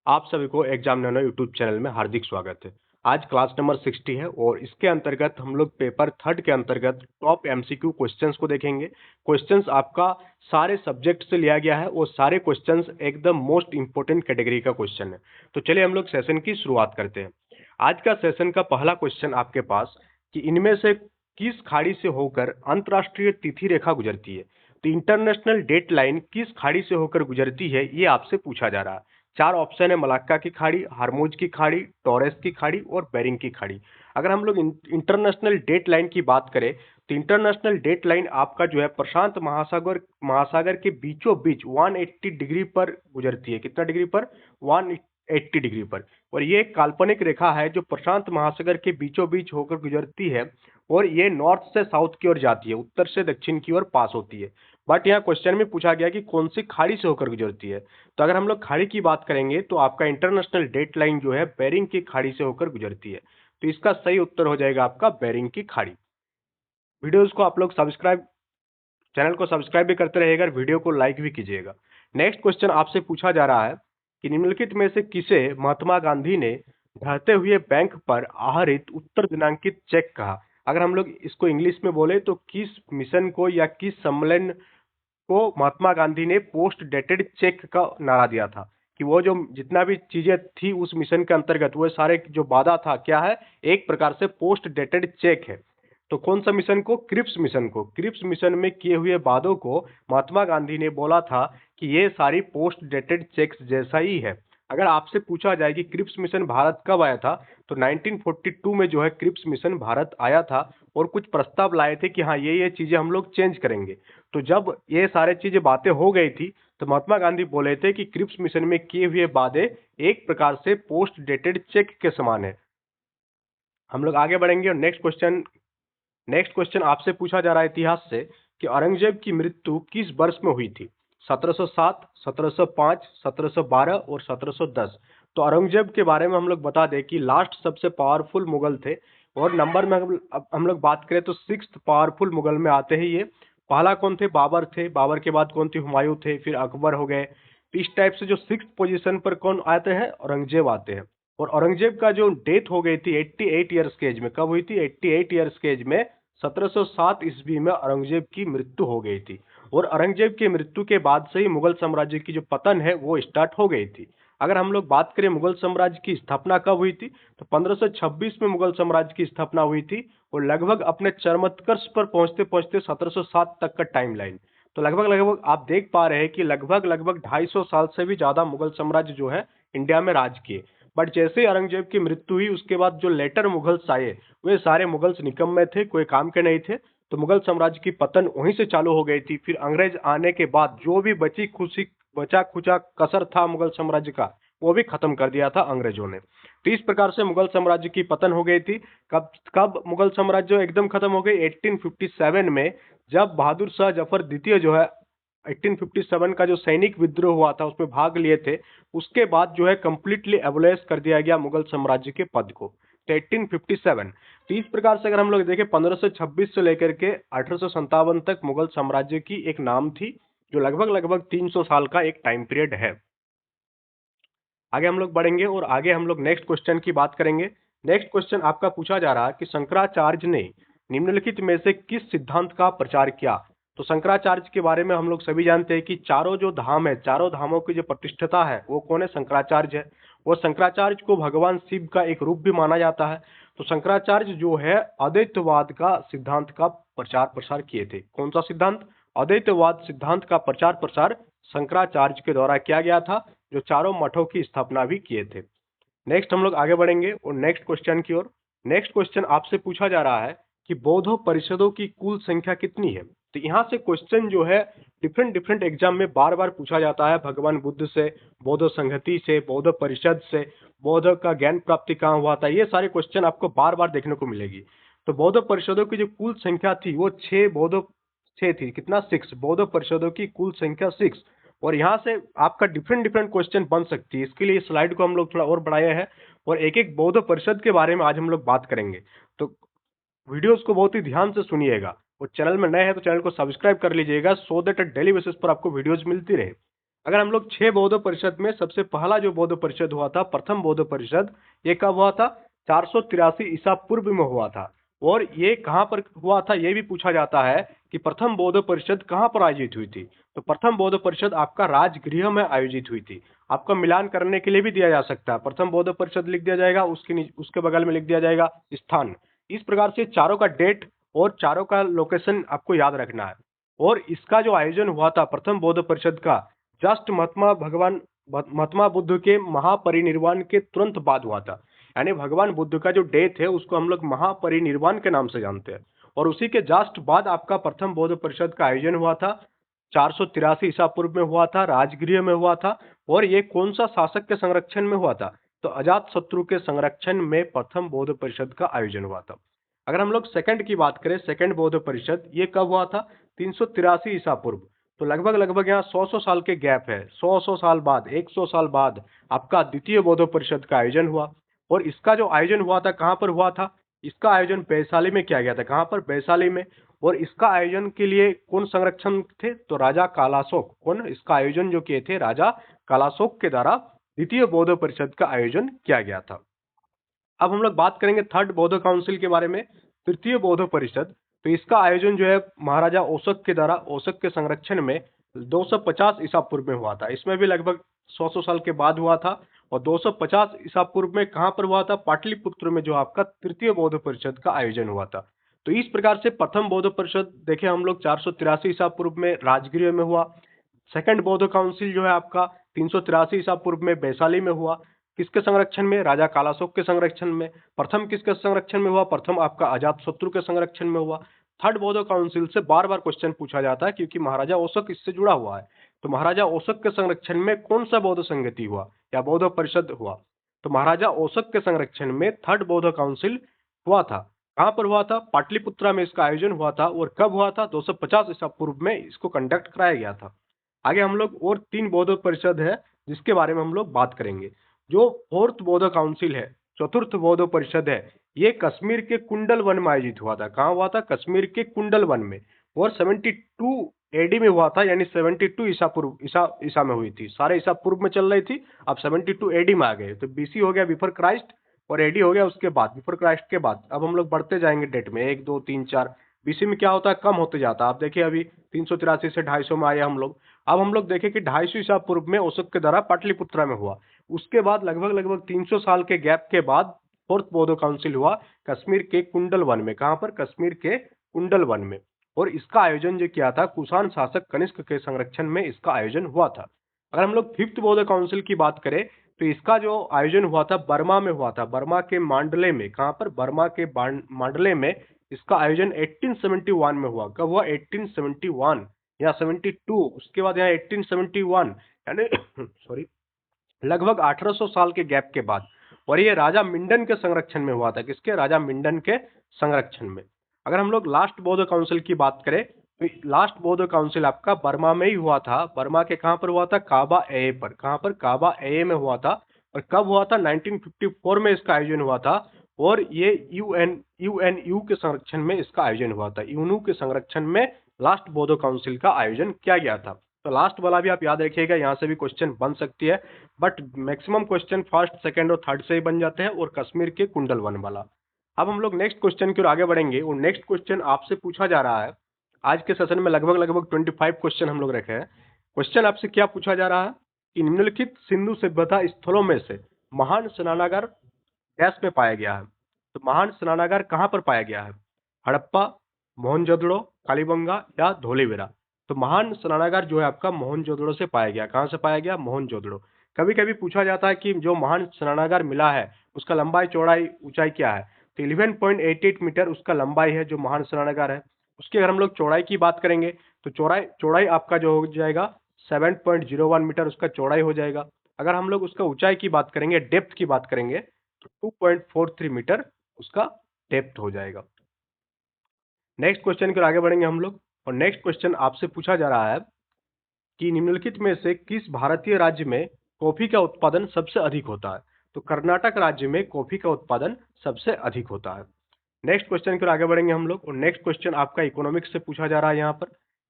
आप सभी को एग्जाम नैनो यूट्यूब चैनल में हार्दिक स्वागत है। आज क्लास नंबर 60 है और इसके अंतर्गत हम लोग पेपर थर्ड के अंतर्गत टॉप एमसीक्यू क्वेश्चंस को देखेंगे। क्वेश्चंस आपका सारे सब्जेक्ट से लिया गया है और सारे क्वेश्चंस एकदम मोस्ट इंपोर्टेंट कैटेगरी का क्वेश्चन है। तो चलिए हम लोग सेशन की शुरुआत करते हैं। आज का सेशन का पहला क्वेश्चन आपके पास कि इनमें से किस खाड़ी से होकर अंतरराष्ट्रीय तिथि रेखा गुजरती है। तो इंटरनेशनल डेट लाइन किस खाड़ी से होकर गुजरती है ये आपसे पूछा जा रहा है। चार ऑप्शन है, मलाक्का की खाड़ी, हार्मोज की खाड़ी, टॉरेस की खाड़ी और बेरिंग की खाड़ी। अगर हम लोग इंटरनेशनल डेट लाइन की बात करें तो इंटरनेशनल डेट लाइन आपका जो है प्रशांत महासागर महासागर के बीचों बीच 180 डिग्री पर गुजरती है। कितना डिग्री पर? 180 डिग्री पर। और ये एक काल्पनिक रेखा है जो प्रशांत महासागर के बीचों बीच होकर गुजरती है और ये नॉर्थ से साउथ की ओर जाती है, उत्तर से दक्षिण की ओर पास होती है। बट यहाँ क्वेश्चन में पूछा गया कि कौन सी खाड़ी से होकर गुजरती है। तो अगर हम लोग खाड़ी की बात करेंगे तो आपका इंटरनेशनल डेट लाइन जो है बेरिंग की खाड़ी से होकर गुजरती है। तो इसका सही उत्तर हो जाएगा आपका बेरिंग की खाड़ी। वीडियोस को आप लोग चैनल को सब्सक्राइब भी करते रहिएगा, वीडियो को लाइक भी कीजिएगा। नेक्स्ट क्वेश्चन आपसे पूछा जा रहा है कि निम्नलिखित में से किसे महात्मा गांधी ने ढहते हुए बैंक पर आहरित उत्तर दिनांकित चेक कहा। अगर हम लोग इसको इंग्लिश में बोले तो किस मिशन को या किस सम्मेलन को महात्मा गांधी ने पोस्ट डेटेड चेक का नारा दिया था कि वो जो जितना भी चीजें थी उस मिशन के अंतर्गत वो सारे जो वादा था क्या है, एक प्रकार से पोस्ट डेटेड चेक है। तो कौन सा मिशन को? क्रिप्स मिशन को। क्रिप्स मिशन में किए हुए वादों को महात्मा गांधी ने बोला था कि ये सारी पोस्ट डेटेड चेक्स जैसा ही है। अगर आपसे पूछा जाए कि क्रिप्स मिशन भारत कब आया था तो 1942 में जो है क्रिप्स मिशन भारत आया था और कुछ प्रस्ताव लाए थे कि हाँ ये चीजें हम लोग चेंज करेंगे। तो जब ये सारे चीजें बातें हो गई थी तो महात्मा गांधी बोले थे कि क्रिप्स मिशन में किए हुए वादे एक प्रकार से पोस्ट डेटेड चेक के समान है। हम लोग आगे बढ़ेंगे और नेक्स्ट क्वेश्चन आपसे पूछा जा रहा है इतिहास से कि औरंगजेब की मृत्यु किस वर्ष में हुई थी। 1707, 1705, 1712 और 1710। तो औरंगजेब के बारे में हम लोग बता दें कि लास्ट सबसे पावरफुल मुगल थे और नंबर में हम लोग बात करें तो सिक्स्थ पावरफुल मुगल में आते हैं ये। पहला कौन थे? बाबर थे। बाबर के बाद कौन थे? हुमायूं थे। फिर अकबर हो गए। तो इस टाइप से जो सिक्स्थ पोजीशन पर कौन आते हैं? औरंगजेब आते हैं। और औरंगजेब का जो डेथ हो गई थी 88 ईयर्स के एज में। कब हुई थी? 88 ईयर्स के एज में 1707 ईस्वी में औरंगजेब की मृत्यु हो गई थी। और औरंगजेब की मृत्यु के बाद से ही मुगल साम्राज्य की जो पतन है वो स्टार्ट हो गई थी। अगर हम लोग बात करें मुगल साम्राज्य की स्थापना कब हुई थी तो 1526 में मुगल साम्राज्य की स्थापना हुई थी और लगभग अपने चरमोत्कर्ष पर पहुंचते पहुंचते 1707 तक का टाइमलाइन। तो लगभग लगभग आप देख पा रहे हैं कि लगभग लगभग 250 साल से भी ज्यादा मुगल साम्राज्य जो है इंडिया में राज किए। बट जैसे ही औरंगजेब की मृत्यु हुई उसके बाद जो लेटर मुगल्स आए वे सारे मुगल्स निकम्मे थे, कोई काम के नहीं थे। तो मुगल साम्राज्य की पतन वहीं से चालू हो गई थी। फिर अंग्रेज आने के बाद जो भी बचा खुचा कसर था मुगल साम्राज्य का वो भी खत्म कर दिया था अंग्रेजों ने। तो इस प्रकार से मुगल साम्राज्य की पतन हो गई थी। कब कब मुगल साम्राज्य एकदम खत्म हो गई? 1857 में, जब बहादुर शाह जफर द्वितीय जो है 1857 का जो सैनिक विद्रोह हुआ था उसमें भाग लिए थे। उसके बाद जो है कंप्लीटली एबोलिश कर दिया गया मुगल साम्राज्य के पद को। तो 1857। तो इस प्रकार से अगर हम लोग देखें 1526 से लेकर के 1857 तक मुगल साम्राज्य की एक नाम थी जो लगभग लगभग 300 साल का एक टाइम पीरियड है। आगे हम लोग बढ़ेंगे और आगे हम लोग नेक्स्ट क्वेश्चन की बात करेंगे। नेक्स्ट क्वेश्चन आपका पूछा जा रहा है कि शंकराचार्य ने निम्नलिखित में से किस सिद्धांत का प्रचार किया। तो शंकराचार्य के बारे में हम लोग सभी जानते हैं कि चारों जो धाम है, चारों धामों की जो प्रतिष्ठता है वो कौन है? शंकराचार्य है। और शंकराचार्य को भगवान शिव का एक रूप भी माना जाता है। तो शंकराचार्य जो है अद्वैतवाद का सिद्धांत का प्रचार प्रसार किए थे। कौन सा सिद्धांत? अद्वैतवाद सिद्धांत का प्रचार प्रसार शंकराचार्य के द्वारा किया गया था, जो चारों मठों की स्थापना भी किए थे। नेक्स्ट हम लोग आगे बढ़ेंगे और नेक्स्ट क्वेश्चन की ओर। नेक्स्ट क्वेश्चन आपसे पूछा जा रहा है कि बौद्ध परिषदों की कुल संख्या कितनी है। तो यहाँ से क्वेश्चन जो है डिफरेंट डिफरेंट एग्जाम में बार बार पूछा जाता है। भगवान बुद्ध से, बौद्ध संहति से, बौद्ध परिषद से, बौद्ध का ज्ञान प्राप्ति कहाँ हुआ था, ये सारे क्वेश्चन आपको बार बार देखने को मिलेगी। तो बौद्ध परिषदों की जो कुल संख्या थी वो 6 थी। कितना? 6। बौद्ध परिषदों की कुल संख्या 6। और यहाँ से आपका डिफरेंट डिफरेंट क्वेश्चन बन सकती है। इसके लिए स्लाइड को हम लोग थोड़ा और बढ़ाया है और एक एक बौद्ध परिषद के बारे में आज हम लोग बात करेंगे। तो वीडियोस को बहुत ही ध्यान से सुनिएगा और चैनल में नए हैं तो चैनल को सब्सक्राइब कर लीजिएगा सो दैट डेली बेसिस पर आपको वीडियोस मिलती रहे। अगर हम लोग 6 बौद्ध परिषद में सबसे पहला जो बौद्ध परिषद हुआ था, प्रथम बौद्ध परिषद, ये कब हुआ था? 483 ईसा पूर्व में हुआ था। और ये कहाँ पर हुआ था, ये भी पूछा जाता है कि प्रथम बौद्ध परिषद कहाँ पर आयोजित हुई थी। तो प्रथम बौद्ध परिषद आपका राजगृह में आयोजित हुई थी। आपका मिलान करने के लिए भी दिया जा सकता है, प्रथम बौद्ध परिषद लिख दिया जाएगा, उसके बगल में लिख दिया जाएगा स्थान। इस प्रकार से चारों का डेट और चारों का लोकेशन आपको याद रखना है। और इसका जो आयोजन हुआ था प्रथम बौद्ध परिषद का, जस्ट महात्मा बुद्ध के महापरिनिर्वाण के तुरंत बाद हुआ था। यानी भगवान बुद्ध का जो डेथ है उसको हम लोग महापरिनिर्वाण के नाम से जानते हैं। और उसी के जस्ट बाद आपका प्रथम बौद्ध परिषद का आयोजन हुआ था, 483 ईसा पूर्व में हुआ था, राजगृह में हुआ था। और ये कौन सा शासक के संरक्षण में हुआ था? तो अजात शत्रु के संरक्षण में प्रथम बौद्ध परिषद का आयोजन हुआ था। अगर हम लोग सेकंड की बात करें, सेकंड बौद्ध परिषद, ये कब हुआ था? 383 ईसा पूर्व। तो लगभग लगभग यहाँ 100 साल के गैप है, 100 साल बाद, 100 साल बाद आपका द्वितीय बौद्ध परिषद का आयोजन हुआ। और इसका जो आयोजन हुआ था कहाँ पर हुआ था? इसका आयोजन वैशाली में किया गया था। कहाँ पर? वैशाली में। और इसका आयोजन के लिए कौन संरक्षण थे? तो राजा कालाशोक। कौन इसका आयोजन जो किए थे? राजा कालाशोक के द्वारा द्वितीय बौद्ध परिषद का आयोजन किया गया था। अब हम लोग बात करेंगे थर्ड बौद्ध काउंसिल के बारे में, तृतीय बौद्ध परिषद। तो इसका आयोजन जो है महाराजा अशोक के द्वारा, अशोक के संरक्षण में 250 ईसा पूर्व में हुआ था। इसमें भी लगभग 100 साल के बाद हुआ था। और 250 ईसा पूर्व में कहां पर हुआ था? पाटलिपुत्र में जो आपका तृतीय बौद्ध परिषद का आयोजन हुआ था। तो इस प्रकार से प्रथम बौद्ध परिषद देखे हम लोग 483 ईसा पूर्व में राजगृह में हुआ। सेकंड बौद्ध काउंसिल जो है आपका 383 ईसा पूर्व में वैशाली में हुआ। किसके संरक्षण में? राजा कालाशोक के संरक्षण में। प्रथम किसके संरक्षण में हुआ? प्रथम आपका अजात शत्रु के संरक्षण में हुआ। थर्ड बौद्ध काउंसिल से बार बार क्वेश्चन पूछा जाता है क्योंकि महाराजा अशोक इससे जुड़ा हुआ है। तो महाराजा अशोक के संरक्षण में कौन सा बौद्ध संगति हुआ या बौद्ध परिषद हुआ? तो महाराजा अशोक के संरक्षण में थर्ड बौद्ध काउंसिल हुआ था। कहां पर हुआ था? पाटलिपुत्रा में इसका आयोजन हुआ था। और कब हुआ था? 250 ईसा पूर्व में इसको कंडक्ट कराया गया था। आगे हम लोग और 3 बौद्ध परिषद है जिसके बारे में हम लोग बात करेंगे। जो फोर्थ बौद्ध काउंसिल है, चतुर्थ बौद्ध परिषद है, ये कश्मीर के कुंडल वन में आयोजित हुआ था। कहाँ हुआ था? कश्मीर के कुंडल वन में। और 72 एडी में हुआ था, यानी 72 ईसा पूर्व ईसा में हुई थी। सारे ईसा पूर्व में चल रही थी, अब 72 एडी में आ गए। तो बीसी हो गया बिफोर क्राइस्ट, और एडी हो गया उसके बाद, बिफोर क्राइस्ट के बाद। अब हम लोग बढ़ते जाएंगे डेट में, 1 2 3 4। बीसी में क्या होता है? कम होते जाता है। आप देखिए अभी 383 से 250 में आए हम लोग। अब हम लोग देखें कि 250 ईसा पूर्व में अशोक के द्वारा पाटलिपुत्रा में हुआ। उसके बाद लगभग लगभग 300 साल के गैप के बाद फोर्थ बौद्ध काउंसिल हुआ कश्मीर के कुंडल वन में। कहां पर? कश्मीर के कुंडल वन में। और इसका आयोजन जो किया था कुषाण शासक कनिष्क के संरक्षण में इसका आयोजन हुआ था। अगर हम लोग फिफ्थ बौद्ध काउंसिल की बात करें तो इसका जो आयोजन हुआ था बर्मा में हुआ था, बर्मा के मांडले में। कहां पर? बर्मा के मांडले में इसका आयोजन 1871 में हुआ। कब हुआ? 1871 या 72, उसके बाद यहाँ 1871, यानी सॉरी, लगभग 1800 साल के गैप के बाद। और ये राजा मिंडन के संरक्षण में हुआ था। किसके? राजा मिंडन के संरक्षण में। अगर हम लोग लास्ट बौद्ध काउंसिल की बात करें तो लास्ट बौद्ध काउंसिल आपका बर्मा में ही हुआ था। बर्मा के कहां पर हुआ था? काबा ए पर। कहां पर? काबा ए में हुआ था। और कब हुआ था? 1954 में इसका आयोजन हुआ था। और ये यूएनयू के संरक्षण में इसका आयोजन हुआ था। यूनू के संरक्षण में लास्ट बौद्ध काउंसिल का आयोजन किया गया था। तो लास्ट वाला भी आप याद रखिएगा, यहाँ से भी क्वेश्चन बन सकती है, but maximum question first, second और थर्ड से ही बन जाते हैं, और कश्मीर के कुंडल वन वाला। अब हम लोग नेक्स्ट क्वेश्चन की ओर आगे बढ़ेंगे। और नेक्स्ट क्वेश्चन आपसे पूछा जा रहा है, आज के सेशन में लगभग लगभग 25 क्वेश्चन हम लोग रखे हैं। क्वेश्चन आपसे क्या पूछा जा रहा है कि निम्नलिखित सिंधु सभ्यता स्थलों में से महान स्नानागार डैश में पाया गया है। तो महान स्नानागार कहाँ पर पाया गया है? हड़प्पा, मोहनजोदड़ो, कालीबंगा या धोलेवेरा। तो महान स्नानागार जो है आपका मोहनजोदड़ो से पाया गया। कहाँ से पाया गया? मोहनजोदड़ो। कभी कभी पूछा जाता है कि जो महान स्नानागार मिला है उसका लंबाई, चौड़ाई, ऊंचाई क्या है? तो 11.88 मीटर उसका लंबाई है जो महान स्नानागार है। उसकी अगर हम लोग चौड़ाई की बात करेंगे तो चौड़ाई आपका जो हो जाएगा 7.01 मीटर उसका चौड़ाई हो जाएगा। अगर हम लोग उसका ऊंचाई की बात करेंगे, डेप्थ की बात करेंगे, तो 2.43 मीटर उसका डेप्थ हो जाएगा। नेक्स्ट क्वेश्चन की ओर आगे बढ़ेंगे हम लोग। और नेक्स्ट क्वेश्चन आपसे पूछा जा रहा है कि निम्नलिखित में से किस भारतीय राज्य में कॉफी का उत्पादन सबसे अधिक होता है? तो कर्नाटक राज्य में कॉफी का उत्पादन सबसे अधिक होता है। नेक्स्ट क्वेश्चन की ओर आगे बढ़ेंगे हम लोग। और नेक्स्ट क्वेश्चन आपका इकोनॉमिक्स से पूछा जा रहा है यहाँ पर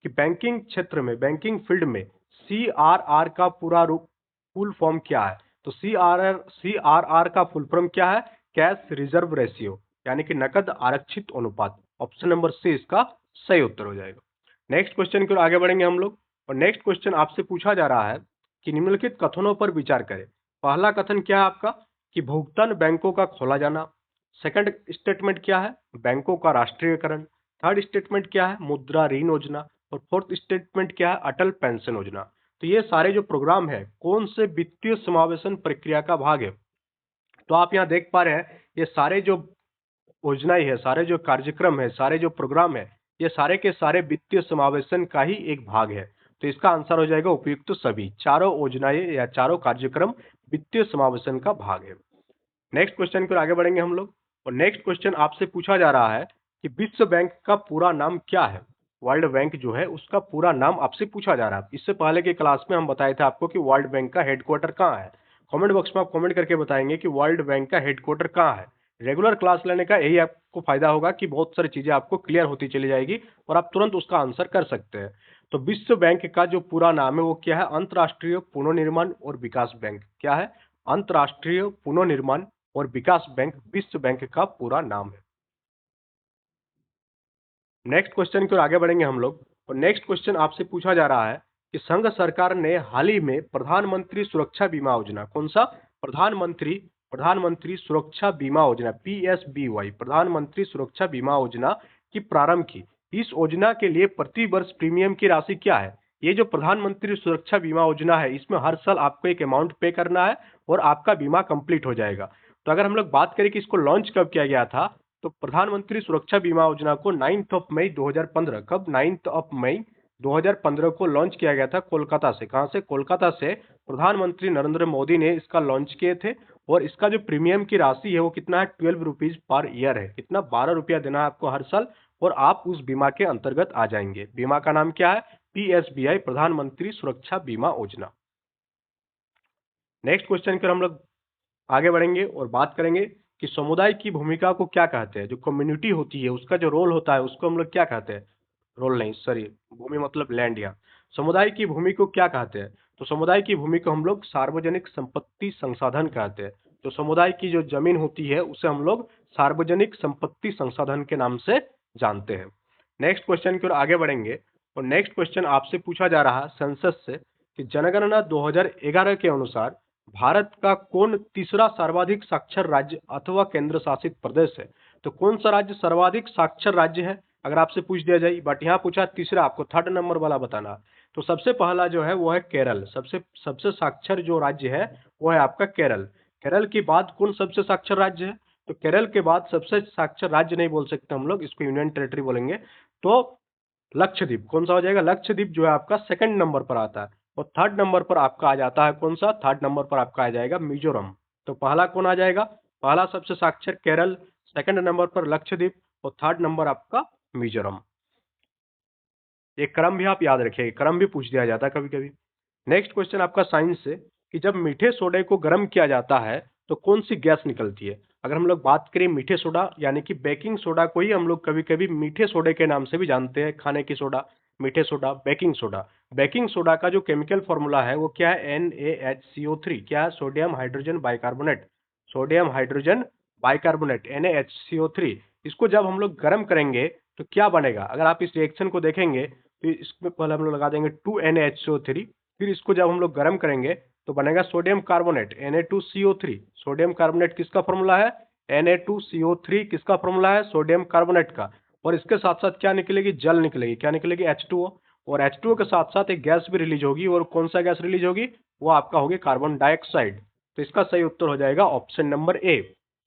कि बैंकिंग क्षेत्र में, बैंकिंग फील्ड में CRR का पूरा रूप फुल फॉर्म क्या है? तो CRR का फुल फॉर्म क्या है? कैश रिजर्व रेशियो, यानी कि नकद आरक्षित अनुपात। ऑप्शन नंबर सी इसका सही उत्तर हो जाएगा। नेक्स्ट क्वेश्चन की ओर आगे बढ़ेंगे हम लोग, और नेक्स्ट क्वेश्चन आपसे पूछा जा रहा है कि निम्नलिखित कथनों पर विचार करें। पहला कथन क्या है आपका कि भुगतान बैंकों का खोला जाना। सेकंड स्टेटमेंट क्या है? बैंकों का राष्ट्रीयकरण। थर्ड स्टेटमेंट क्या है? मुद्रा ऋण योजना। और फोर्थ स्टेटमेंट क्या है? अटल पेंशन योजना। तो ये सारे जो प्रोग्राम है कौन से वित्तीय समावेशन प्रक्रिया का भाग है? तो आप यहाँ देख पा रहे हैं ये सारे जो योजनाएं है, सारे जो कार्यक्रम है, सारे जो प्रोग्राम है, ये सारे के सारे वित्तीय समावेशन का ही एक भाग है। तो इसका आंसर हो जाएगा उपयुक्त तो सभी। चारों योजनाएं या चारों कार्यक्रम वित्तीय समावेशन का भाग है। नेक्स्ट क्वेश्चन की ओर आगे बढ़ेंगे हम लोग, और नेक्स्ट क्वेश्चन आपसे पूछा जा रहा है कि विश्व बैंक का पूरा नाम क्या है? वर्ल्ड बैंक जो है उसका पूरा नाम आपसे पूछा जा रहा है। इससे पहले के क्लास में हम बताए थे आपको कि वर्ल्ड बैंक का हेडक्वार्टर कहाँ है। कमेंट बॉक्स में आप कमेंट करके बताएंगे कि वर्ल्ड बैंक का हेडक्वार्टर कहाँ है। रेगुलर क्लास लेने का यही आपको फायदा होगा कि बहुत सारी चीजें आपको क्लियर होती चली जाएगी और आप तुरंत उसका आंसर कर सकते हैं। तो विश्व बैंक का जो पूरा नाम है वो क्या है? अंतरराष्ट्रीय पुनर्निर्माण और विकास बैंक। क्या है? अंतरराष्ट्रीय पुनर्निर्माण और विकास बैंक विश्व बैंक का पूरा नाम है। नेक्स्ट क्वेश्चन की ओर आगे बढ़ेंगे हम लोग, और नेक्स्ट क्वेश्चन आपसे पूछा जा रहा है कि संघ सरकार ने हाल ही में प्रधानमंत्री सुरक्षा बीमा योजना, कौन सा? प्रधानमंत्री सुरक्षा बीमा योजना PSBY, प्रधानमंत्री सुरक्षा बीमा योजना की प्रारंभ की। इस योजना के लिए प्रति वर्ष प्रीमियम की राशि क्या है? ये जो प्रधानमंत्री सुरक्षा बीमा योजना है इसमें हर साल आपको एक अमाउंट पे करना है और आपका बीमा कंप्लीट हो जाएगा। तो अगर हम लोग बात करें कि इसको लॉन्च कब किया गया था, तो प्रधानमंत्री सुरक्षा बीमा योजना को 9 मई 2015, कब? 9 मई 2015 को लॉन्च किया गया था कोलकाता से। कहां से? कोलकाता से प्रधानमंत्री नरेंद्र मोदी ने इसका लॉन्च किए थे। और इसका जो प्रीमियम की राशि है वो कितना है? 12 रुपीज पर ईयर है। कितना? 12 रुपया देना है आपको हर साल, और आप उस बीमा के अंतर्गत आ जाएंगे। बीमा का नाम क्या है? PSBI, प्रधानमंत्री सुरक्षा बीमा योजना। नेक्स्ट क्वेश्चन पर हम लोग आगे बढ़ेंगे और बात करेंगे कि समुदाय की भूमिका को क्या कहते हैं? जो कम्युनिटी होती है उसका जो रोल होता है उसको हम लोग क्या कहते हैं? रोल नहीं, सॉरी, भूमि मतलब लैंड। या समुदाय की भूमि को क्या कहते हैं? तो समुदाय की भूमि को हम लोग सार्वजनिक संपत्ति संसाधन कहते हैं। तो समुदाय की जो जमीन होती है उसे हम लोग सार्वजनिक संपत्ति संसाधन के नाम से जानते हैं। नेक्स्ट क्वेश्चन की ओर आगे बढ़ेंगे, और नेक्स्ट क्वेश्चन आपसे पूछा जा रहा है सेंसस से कि जनगणना 2011 के अनुसार भारत का कौन तीसरा सर्वाधिक साक्षर राज्य अथवा केंद्र शासित प्रदेश है? तो कौन सा राज्य सर्वाधिक साक्षर राज्य है अगर आपसे पूछ दिया जाए, बट यहाँ पूछा तीसरा, आपको थर्ड नंबर वाला बताना। तो सबसे पहला जो है वो है केरल। सबसे सबसे साक्षर जो राज्य है वो है आपका केरल। केरल के बाद कौन सबसे साक्षर राज्य है? तो केरल के बाद सबसे साक्षर राज्य नहीं बोल सकते हम लोग, इसको यूनियन टेरिटरी बोलेंगे। तो लक्षद्वीप कौन सा हो जाएगा? लक्षद्वीप जो है आपका सेकंड नंबर पर आता है। और थर्ड नंबर पर आपका आ जाता है कौन सा? थर्ड नंबर पर आपका आ जाएगा मिजोरम। तो पहला कौन आ जाएगा? पहला सबसे साक्षर केरल, सेकंड नंबर पर लक्षद्वीप, और थर्ड नंबर आपका मिजोरम। एक क्रम भी आप याद रखिए, क्रम भी पूछ दिया जाता है कभी कभी। नेक्स्ट क्वेश्चन आपका साइंस से कि जब मीठे सोडे को गर्म किया जाता है तो कौन सी गैस निकलती है? अगर हम लोग बात करें मीठे सोडा यानी कि बेकिंग सोडा को ही हम लोग कभी कभी मीठे सोडे के नाम से भी जानते हैं, खाने की सोडा, मीठे soda, baking soda. Baking soda का जो केमिकल फॉर्मूला है वो क्या है? NaHCO3। क्या है? Sodium hydrogen bicarbonate. Sodium hydrogen bicarbonate NaHCO3। इसको जब हम लोग गर्म करेंगे तो क्या बनेगा? अगर आप इस रिएक्शन को देखेंगे तो इसमें पहले हम लोग लगा देंगे 2NaHCO3, फिर इसको जब हम लोग गर्म करेंगे तो बनेगा sodium carbonate Na2CO3। Sodium carbonate किसका फॉर्मूला है? Na2CO3 किसका फॉर्मूला है? सोडियम कार्बोनेट का। और इसके साथ साथ क्या निकलेगी? जल निकलेगी। क्या निकलेगी? H2O। और H2O के साथ साथ एक गैस भी रिलीज होगी, और कौन सा गैस रिलीज होगी? वो आपका होगी कार्बन डाइऑक्साइड। तो इसका सही उत्तर हो जाएगा ऑप्शन नंबर ए,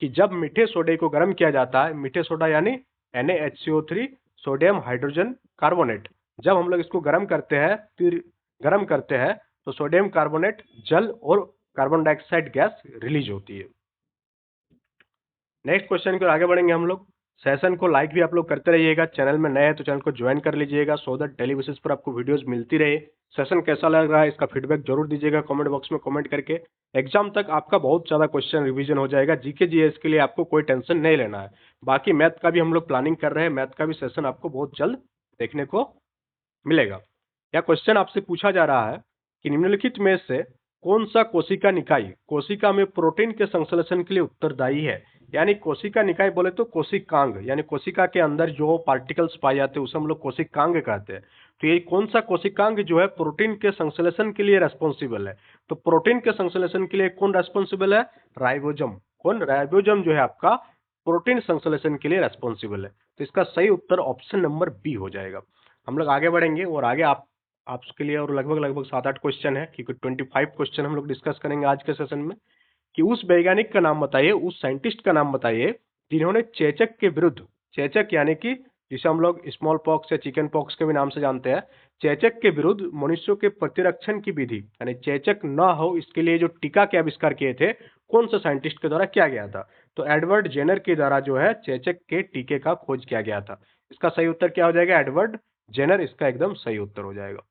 कि जब मीठे सोडे को गर्म किया जाता है, मीठे सोडा यानी NaHCO3, सोडियम हाइड्रोजन कार्बोनेट, जब हम लोग इसको गर्म करते हैं, फिर गर्म करते हैं तो सोडियम कार्बोनेट, जल और कार्बन डाइऑक्साइड गैस रिलीज होती है। नेक्स्ट क्वेश्चन की ओर आगे बढ़ेंगे हम लोग। सेशन को लाइक भी आप लोग करते रहिएगा, चैनल में नए हैं तो चैनल को ज्वाइन कर लीजिएगा सो दैट डेली बेसिस पर आपको वीडियोस मिलती रहे। सेशन कैसा लग रहा है इसका फीडबैक जरूर दीजिएगा कमेंट बॉक्स में कमेंट करके। एग्जाम तक आपका बहुत ज्यादा क्वेश्चन रिवीजन हो जाएगा। जीके जीएस के लिए आपको कोई टेंशन नहीं लेना है। बाकी मैथ का भी हम लोग प्लानिंग कर रहे हैं, मैथ का भी सेशन आपको बहुत जल्द देखने को मिलेगा। क्या क्वेश्चन आपसे पूछा जा रहा है कि निम्नलिखित में से कौन सा कोशिका निकाय कोशिका में प्रोटीन के संश्लेषण के लिए उत्तरदायी है। यानी कोशिका निकाय बोले तो कोशिकांग, यानी कोशिका के अंदर जो पार्टिकल्स पाए जाते हैं उसे हम लोग कोशिकांग कहते हैं। तो ये कौन सा कोशिकांग जो है प्रोटीन के संश्लेषण के लिए रेस्पॉन्सिबल है। तो प्रोटीन के संश्लेषण के लिए कौन रेस्पॉन्सिबल है, राइबोसोम। कौन, राइबोसोम जो है आपका प्रोटीन संश्लेषण के लिए रेस्पॉन्सिबल है। तो इसका सही उत्तर ऑप्शन नंबर बी हो जाएगा। हम लोग आगे बढ़ेंगे और आगे आपके लिए और लगभग 7-8 क्वेश्चन है, क्योंकि 25 क्वेश्चन हम लोग डिस्कस करेंगे आज के सेशन में। कि उस वैज्ञानिक का नाम बताइए, उस साइंटिस्ट का नाम बताइए जिन्होंने चेचक के विरुद्ध, चेचक यानी कि जिसे हम लोग स्मॉल पॉक्स या चिकन पॉक्स के भी नाम से जानते हैं, चेचक के विरुद्ध मनुष्यों के प्रतिरक्षण की विधि यानी चेचक न हो इसके लिए जो टीका के आविष्कार किए थे, कौन सा साइंटिस्ट के द्वारा किया गया था। तो एडवर्ड जेनर के द्वारा जो है चेचक के टीके का खोज किया गया था। इसका सही उत्तर क्या हो जाएगा, एडवर्ड जेनर इसका एकदम सही उत्तर हो जाएगा।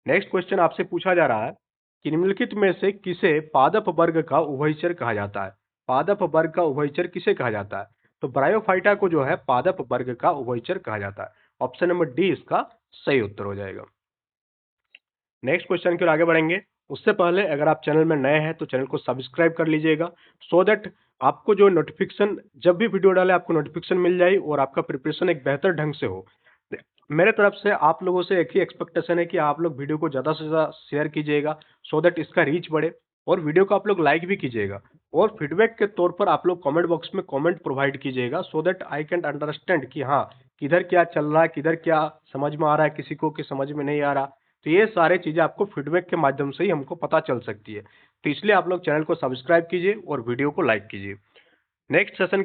नेक्स्ट क्वेश्चन आपसे पूछा जा रहा है कि निम्नलिखित में से किसे पादप वर्ग का उभयचर कहा जाता है। पादप वर्ग का उभयचर किसे कहा जाता है। तो ब्रायोफाइटा को जो है पादप वर्ग का उभयचर कहा जाता है। ऑप्शन नंबर डी इसका सही उत्तर हो जाएगा। नेक्स्ट क्वेश्चन की ओर आगे बढ़ेंगे उससे पहले अगर आप चैनल में नए हैं तो चैनल को सब्सक्राइब कर लीजिएगा, सो दैट आपको जो नोटिफिकेशन, जब भी वीडियो डाले आपको नोटिफिकेशन मिल जाए और आपका प्रिपरेशन एक बेहतर ढंग से हो। मेरे तरफ से आप लोगों से एक ही एक्सपेक्टेशन है कि आप लोग वीडियो को ज़्यादा से ज़्यादा शेयर कीजिएगा, सो दैट इसका रीच बढ़े, और वीडियो को आप लोग लाइक भी कीजिएगा, और फीडबैक के तौर पर आप लोग कमेंट बॉक्स में कमेंट प्रोवाइड कीजिएगा, so that I can understand कि हाँ किधर क्या चल रहा है, किधर क्या समझ में आ रहा है, किसी को कि समझ में नहीं आ रहा। तो ये सारे चीज़ें आपको फीडबैक के माध्यम से ही हमको पता चल सकती है। तो इसलिए आप लोग चैनल को सब्सक्राइब कीजिए और वीडियो को लाइक कीजिए। नेक्स्ट क्वेश्चन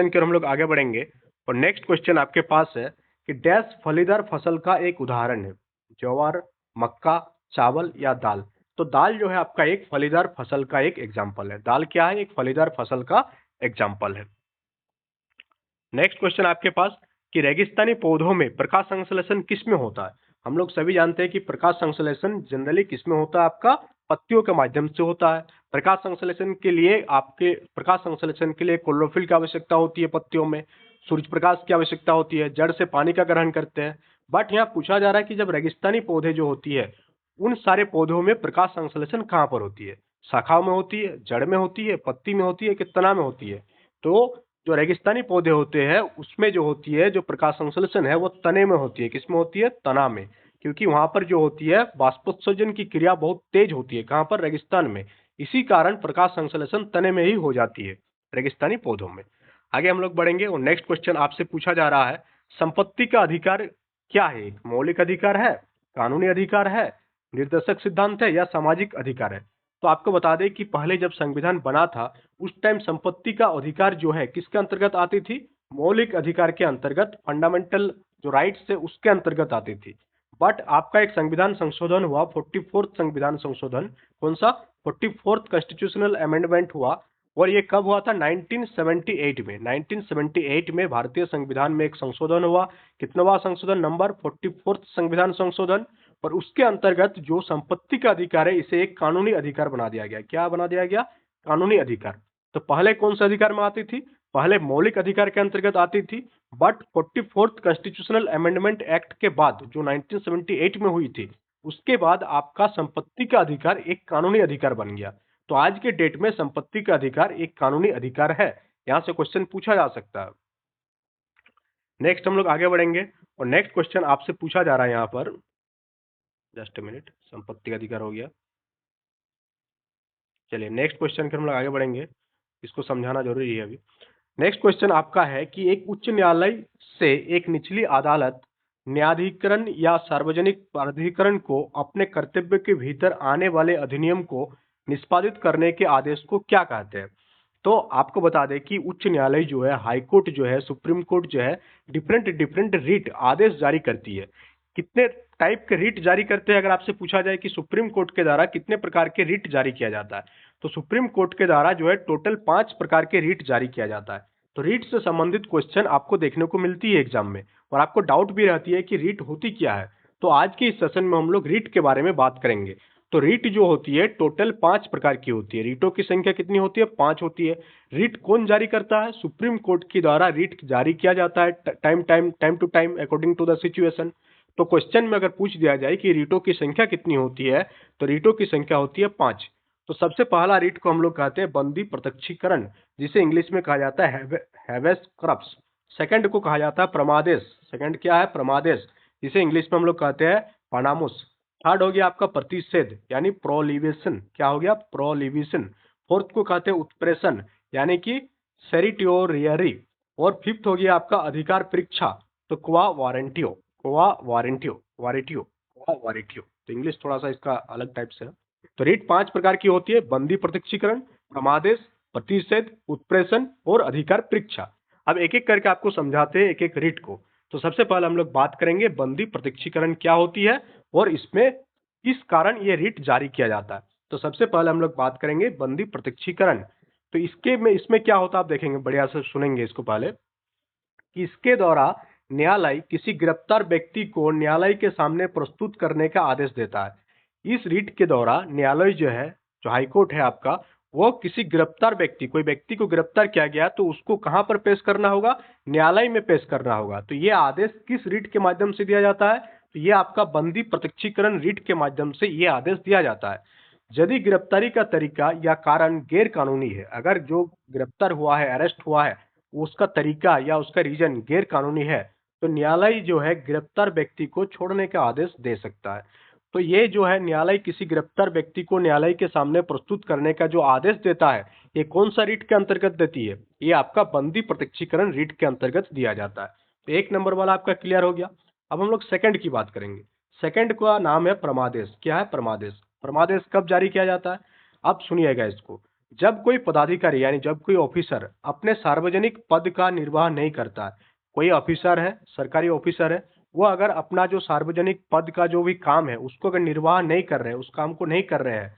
की ओर हम लोग आगे बढ़ेंगे और नेक्स्ट क्वेश्चन आपके पास है कि डैश फलीदार फसल का एक उदाहरण है, ज्वार, मक्का, चावल या दाल। तो दाल जो है आपका एक फलीदार फसल का एक एग्जाम्पल है। दाल क्या है, एक फलीदार फसल का एग्जाम्पल है। नेक्स्ट क्वेश्चन आपके पास कि रेगिस्तानी पौधों में प्रकाश संश्लेषण किस में होता है। हम लोग सभी जानते हैं कि प्रकाश संश्लेषण जनरली किस में होता है, आपका पत्तियों के माध्यम से होता है। प्रकाश संश्लेषण के लिए क्लोरोफिल की आवश्यकता होती है, पत्तियों में सूर्य प्रकाश की आवश्यकता होती है, जड़ से पानी का ग्रहण करते हैं। बट यहाँ पूछा जा रहा है कि जब रेगिस्तानी पौधे जो होती है, उन सारे पौधों में प्रकाश संश्लेषण कहाँ पर होती है, शाखाओं में होती है, जड़ में होती है, पत्ती में होती है कि तना में होती है। तो जो रेगिस्तानी पौधे होते हैं उसमें जो होती है जो प्रकाश संश्लेषण है वो तने में होती है। किसमें होती है, तना में, क्योंकि वहां पर जो होती है बाष्पोत्सर्जन की क्रिया बहुत तेज होती है। कहां पर, रेगिस्तान में। इसी कारण प्रकाश संश्लेषण तने में ही हो जाती है, रेगिस्तानी पौधों में। आगे हम लोग बढ़ेंगे और नेक्स्ट क्वेश्चन आपसे पूछा जा रहा है, संपत्ति का अधिकार क्या है, एक मौलिक अधिकार है, कानूनी अधिकार है, निर्देशक सिद्धांत है या सामाजिक अधिकार है। तो आपको बता दें कि पहले जब संविधान बना था उस टाइम संपत्ति का अधिकार जो है किसके अंतर्गत आती थी, मौलिक अधिकार के अंतर्गत, फंडामेंटल जो राइट्स है उसके अंतर्गत आती थी। बट आपका एक संविधान संशोधन हुआ, 44th संविधान संशोधन, कौन सा, 44th कॉन्स्टिट्यूशनल अमेंडमेंट हुआ, और ये कब हुआ था, 1978 में। 1978 में भारतीय संविधान में एक संशोधन हुआ। कितनवा संशोधन, नंबर 44th संविधान संशोधन। और उसके अंतर्गत जो संपत्ति का अधिकार है इसे एक कानूनी अधिकार बना दिया गया। क्या बना दिया गया, कानूनी अधिकार। तो पहले कौन से अधिकार में आती थी, पहले मौलिक अधिकार के अंतर्गत आती थी, but 44th constitutional amendment act के बाद जो 1978 में हुई थी उसके बाद आपका संपत्ति का अधिकार एक कानूनी अधिकार बन गया। तो आज के डेट में संपत्ति का अधिकार एक कानूनी अधिकार है। यहां से क्वेश्चन पूछा जा सकता है। नेक्स्ट हम लोग आगे बढ़ेंगे और नेक्स्ट क्वेश्चन आपसे पूछा जा रहा है यहाँ पर, जस्ट मिनट, संपत्ति का अधिकार हो गया। चलिए नेक्स्ट क्वेश्चन के हम लोग आगे बढ़ेंगे, इसको समझाना जरूरी है अभी। नेक्स्ट क्वेश्चन आपका है कि एक उच्च न्यायालय से एक निचली अदालत न्यायाधिकरण या सार्वजनिक प्राधिकरण को अपने कर्तव्य के भीतर आने वाले अधिनियम को निष्पादित करने के आदेश को क्या कहते हैं। तो आपको बता दें कि उच्च न्यायालय जो है, हाई कोर्ट जो है, सुप्रीम कोर्ट जो है, डिफरेंट रिट आदेश जारी करती है। कितने टाइप के रिट जारी करते हैं, अगर आपसे पूछा जाए कि सुप्रीम कोर्ट के द्वारा कितने प्रकार के रिट जारी किया जाता है, तो सुप्रीम कोर्ट के द्वारा जो है टोटल 5 प्रकार के रिट जारी किया जाता है। तो रीट से संबंधित क्वेश्चन आपको देखने को मिलती है एग्जाम में, और आपको डाउट भी रहती है कि रीट होती क्या है। तो आज के इस सेशन में हम लोग रीट के बारे में बात करेंगे। तो रीट जो होती है टोटल 5 प्रकार की होती है। रीटों की संख्या कितनी होती है, 5 होती है। रीट कौन जारी करता है, सुप्रीम कोर्ट के द्वारा रीट जारी किया जाता है time to time according to the situation. तो क्वेश्चन में अगर पूछ दिया जाए कि रीटों की संख्या कितनी होती है, तो रीटों की संख्या होती है 5। तो सबसे पहला रीट को हम लोग कहते हैं बंदी प्रत्यक्षीकरण, जिसे इंग्लिश में कहा जाता है हैबेस कॉर्पस। सेकंड को कहा जाता है प्रमादेश। सेकंड क्या है? प्रमादेश, जिसे इंग्लिश में हम लोग कहते हैं पानामुस। थर्ड हो गया आपका प्रतिषेध यानी प्रोलिवेशन। क्या हो गया? प्रोलिवेशन। फोर्थ को कहते हैं उत्प्रेषण यानी कि सेरिटोरियरी। और फिफ्थ हो गया आपका अधिकार परीक्षा, तो क्वा वारंटियो। क्वा वारंटियो, वारिटियो, क्वा वारिटियो। तो इंग्लिश थोड़ा सा इसका अलग टाइप से है। तो रीट 5 प्रकार की होती है: बंदी प्रत्यक्षीकरण, प्रमादेश, प्रतिषेध, उत्प्रेषण और अधिकार परीक्षा। अब एक एक करके आपको समझाते हैं एक एक रीट को। तो सबसे पहले हम लोग बात करेंगे बंदी प्रत्यक्षीकरण क्या होती है और इसमें किस कारण ये रीट जारी किया जाता है। तो सबसे पहले हम लोग बात करेंगे बंदी प्रत्यक्षीकरण। तो इसमें क्या होता है आप देखेंगे, बढ़िया से सुनेंगे इसको पहले, कि इसके द्वारा न्यायालय किसी गिरफ्तार व्यक्ति को न्यायालय के सामने प्रस्तुत करने का आदेश देता है। इस रीट के द्वारा न्यायालय जो है, जो हाईकोर्ट है आपका, वो किसी गिरफ्तार व्यक्ति, कोई व्यक्ति को गिरफ्तार किया गया तो उसको कहां पर पेश करना होगा? न्यायालय में पेश करना होगा। तो ये आदेश किस रीट के माध्यम से दिया जाता है? तो ये आपका बंदी प्रत्यक्षीकरण रीट के माध्यम से ये आदेश दिया जाता है। यदि गिरफ्तारी का तरीका या कारण गैर कानूनी है, अगर जो गिरफ्तार हुआ है, अरेस्ट हुआ है, उसका तरीका या उसका रीजन गैर कानूनी है, तो न्यायालय जो है गिरफ्तार व्यक्ति को छोड़ने का आदेश दे सकता है। तो ये जो है न्यायालय किसी गिरफ्तार व्यक्ति को न्यायालय के सामने प्रस्तुत करने का जो आदेश देता है, ये कौन सा रीट के अंतर्गत देती है? ये आपका बंदी प्रत्यक्षीकरण रीट के अंतर्गत दिया जाता है। तो एक नंबर वाला आपका क्लियर हो गया। अब हम लोग सेकंड की बात करेंगे। सेकंड का नाम है प्रमादेश। क्या है? प्रमादेश। प्रमादेश कब जारी किया जाता है? अब सुनिएगा इसको। जब कोई पदाधिकारी यानी जब कोई ऑफिसर अपने सार्वजनिक पद का निर्वाह नहीं करता है, कोई ऑफिसर है, सरकारी ऑफिसर है, वो अगर अपना जो सार्वजनिक पद का जो भी काम है उसको अगर निर्वाह नहीं कर रहे हैं, उस काम को नहीं कर रहे हैं,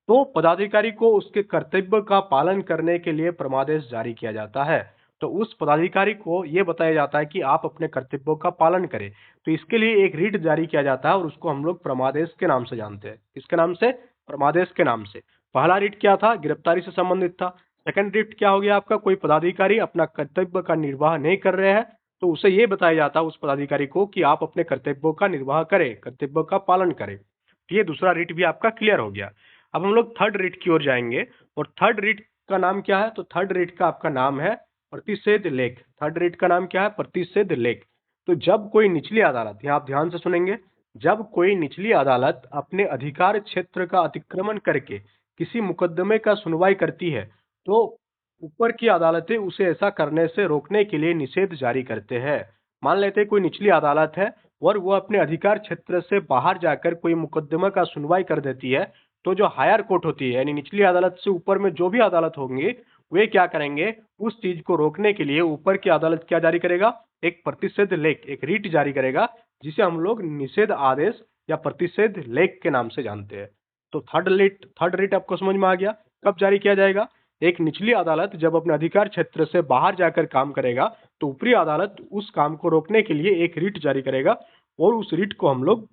तो पदाधिकारी को उसके कर्तव्य का पालन करने के लिए प्रमादेश जारी किया जाता है। तो उस पदाधिकारी को यह बताया जाता है कि आप अपने कर्तव्यों का पालन करें। तो इसके लिए एक रीट जारी किया जाता है और उसको हम लोग प्रमादेश के नाम से जानते हैं। किसके नाम से? प्रमादेश के नाम से। पहला रीट क्या था? गिरफ्तारी से संबंधित था। सेकंड रीट क्या हो गया आपका? कोई पदाधिकारी अपना कर्तव्य का निर्वाह नहीं कर रहे हैं, तो उसे यह बताया जाता है उस पदाधिकारी को कि आप अपने कर्तव्यों का निर्वाह करें, कर्तव्यों का पालन करें। तो ये दूसरा रीट भी आपका क्लियर हो गया। अब हम लोग थर्ड रीट की ओर जाएंगे। और थर्ड रीट का नाम क्या है? तो थर्ड रीट का आपका नाम है प्रतिषेध लेख। थर्ड रीट का नाम क्या है? प्रतिषेध लेख। तो जब कोई निचली अदालत, यहाँ आप ध्यान से सुनेंगे, जब कोई निचली अदालत अपने अधिकार क्षेत्र का अतिक्रमण करके किसी मुकदमे का सुनवाई करती है, तो ऊपर की अदालतें उसे ऐसा करने से रोकने के लिए निषेध जारी करते हैं। मान लेते हैं कोई निचली अदालत है और वो अपने अधिकार क्षेत्र से बाहर जाकर कोई मुकदमा का सुनवाई कर देती है, तो जो हायर कोर्ट होती है यानी निचली अदालत से ऊपर में जो भी अदालत होंगे, वे क्या करेंगे? उस चीज को रोकने के लिए ऊपर की अदालत क्या जारी करेगा? एक प्रतिषेध लेख, एक रीट जारी करेगा, जिसे हम लोग निषेध आदेश या प्रतिषेध लेख के नाम से जानते हैं। तो थर्ड रीट आपको समझ में आ गया। कब जारी किया जाएगा? एक निचली अदालत जब अपने अधिकार क्षेत्र से बाहर जाकर काम करेगा, तो ऊपरी अदालत उस काम को रोकने के लिए एक रीट जारी करेगा और उस रीट को हम लोग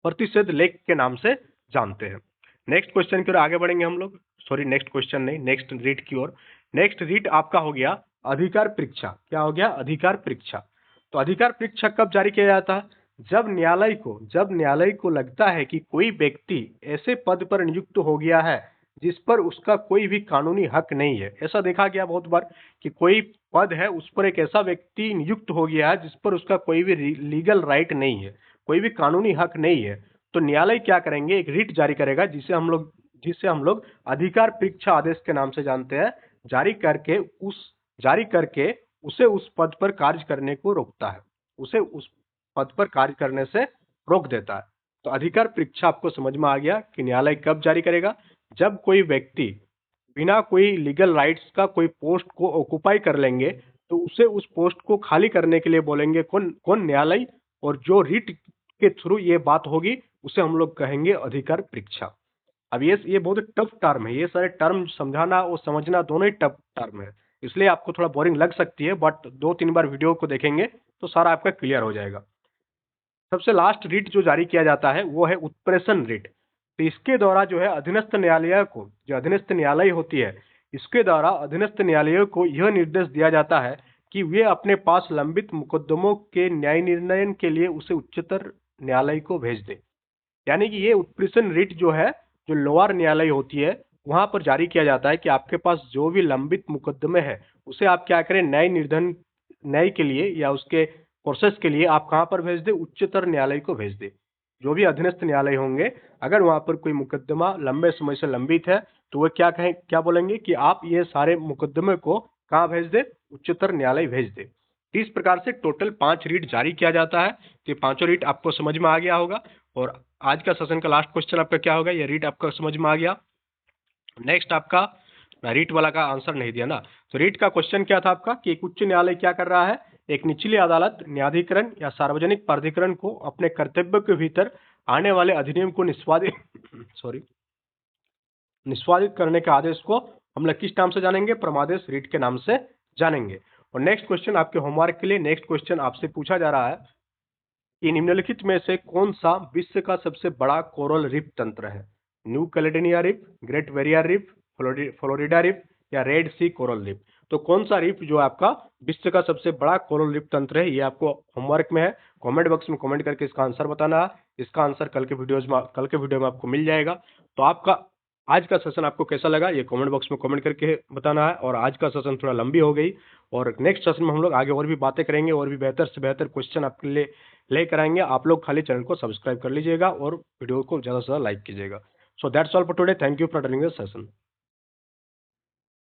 प्रतिषेध लेख के नाम से जानते हैं। नेक्स्ट क्वेश्चन की ओर आगे बढ़ेंगे हम लोग। सॉरी, नेक्स्ट क्वेश्चन नहीं, नेक्स्ट रीट की ओर। नेक्स्ट रीट आपका हो गया अधिकार परीक्षा। क्या हो गया? अधिकार परीक्षा। तो अधिकार परीक्षा कब जारी किया जाता है? जब न्यायालय को लगता है कि कोई व्यक्ति ऐसे पद पर नियुक्त हो गया है जिस पर उसका कोई भी कानूनी हक नहीं है। ऐसा देखा गया बहुत बार कि कोई पद है, उस पर एक ऐसा व्यक्ति नियुक्त हो गया है जिस पर उसका कोई भी लीगल राइट नहीं है, कोई भी कानूनी हक नहीं है। तो न्यायालय क्या करेंगे? एक रीट जारी करेगा, जिसे हम लोग अधिकार परीक्षा आदेश के नाम से जानते हैं। जारी करके उसे उस पद पर कार्य करने को रोकता है, उसे उस पद पर कार्य करने से रोक देता है। तो अधिकार परीक्षा आपको समझ में आ गया कि न्यायालय कब जारी करेगा? जब कोई व्यक्ति बिना कोई लीगल राइट्स का कोई पोस्ट को ऑक्युपाई कर लेंगे, तो उसे उस पोस्ट को खाली करने के लिए बोलेंगे कौन? न्यायालय। और जो रीट के थ्रू ये बात होगी उसे हम लोग कहेंगे अधिकार परीक्षा। अब ये बहुत टफ टर्म है, ये सारे टर्म समझाना और समझना दोनों ही टफ टर्म है, इसलिए आपको थोड़ा बोरिंग लग सकती है, बट 2-3 बार वीडियो को देखेंगे तो सारा आपका क्लियर हो जाएगा। सबसे लास्ट रीट जो जारी किया जाता है वो है उत्प्रेषण रीट। तो इसके द्वारा जो है अधीनस्थ न्यायालय को, जो अधीनस्थ न्यायालय होती है, इसके द्वारा अधीनस्थ न्यायालय को यह निर्देश दिया जाता है कि वे अपने पास लंबित मुकदमों के न्याय निर्णय के लिए उसे उच्चतर न्यायालय को भेज दें। यानी कि ये उत्प्रेषण रिट जो है, जो लोअर न्यायालय होती है, वहां पर जारी किया जाता है कि आपके पास जो भी लंबित मुकदमे हैं उसे आप क्या करें, न्याय के लिए या उसके प्रोसेस के लिए आप कहां पर भेज दें, उच्चतर न्यायालय को भेज दें। जो भी अधीनस्थ न्यायालय होंगे, अगर वहां पर कोई मुकदमा लंबे समय से लंबित है तो वो क्या बोलेंगे कि आप ये सारे मुकदमे को कहां भेज दें, उच्चतर न्यायालय भेज दें। इस प्रकार से टोटल 5 रीट जारी किया जाता है। तो ये पांचों रीट आपको समझ में आ गया होगा। और आज का सेशन का लास्ट क्वेश्चन आपका क्या होगा, ये रीट आपका समझ में आ गया। नेक्स्ट आपका, रीट वाला का आंसर नहीं दिया ना, तो रीट का क्वेश्चन क्या था आपका कि एक उच्च न्यायालय क्या कर रहा है, एक निचली अदालत न्यायाधिकरण या सार्वजनिक प्राधिकरण को अपने कर्तव्य के भीतर आने वाले अधिनियम को निष्पादित करने के आदेश को हम लोग किस नाम से जानेंगे, परमादेश रीट के नाम से जानेंगे। और नेक्स्ट क्वेश्चन आपके होमवर्क के लिए, नेक्स्ट क्वेश्चन आपसे पूछा जा रहा है कि निम्नलिखित में से कौन सा विश्व का सबसे बड़ा कोरल रीफ तंत्र है, new Caledonia reef, great barrier reef, Florida reef या रेड सी कोरल रीफ। तो कौन सा रीफ जो आपका विश्व का सबसे बड़ा कोरल रीफ तंत्र है, ये आपको होमवर्क में है। कमेंट बॉक्स में कमेंट करके इसका आंसर बताना है। इसका आंसर कल के वीडियो में आपको मिल जाएगा। तो आपका आज का सेशन आपको कैसा लगा, ये कमेंट बॉक्स में कमेंट करके बताना है। और आज का सेशन थोड़ा लंबी हो गई, और नेक्स्ट सेशन में हम लोग आगे और भी बातें करेंगे, और भी बेहतर से बेहतर क्वेश्चन आपके लिए लेकर आएंगे। आप लोग खाली चैनल को सब्सक्राइब कर लीजिएगा और वीडियो को ज़्यादा से ज़्यादा लाइक कीजिएगा। So that's all for today. Thank you for attending the session.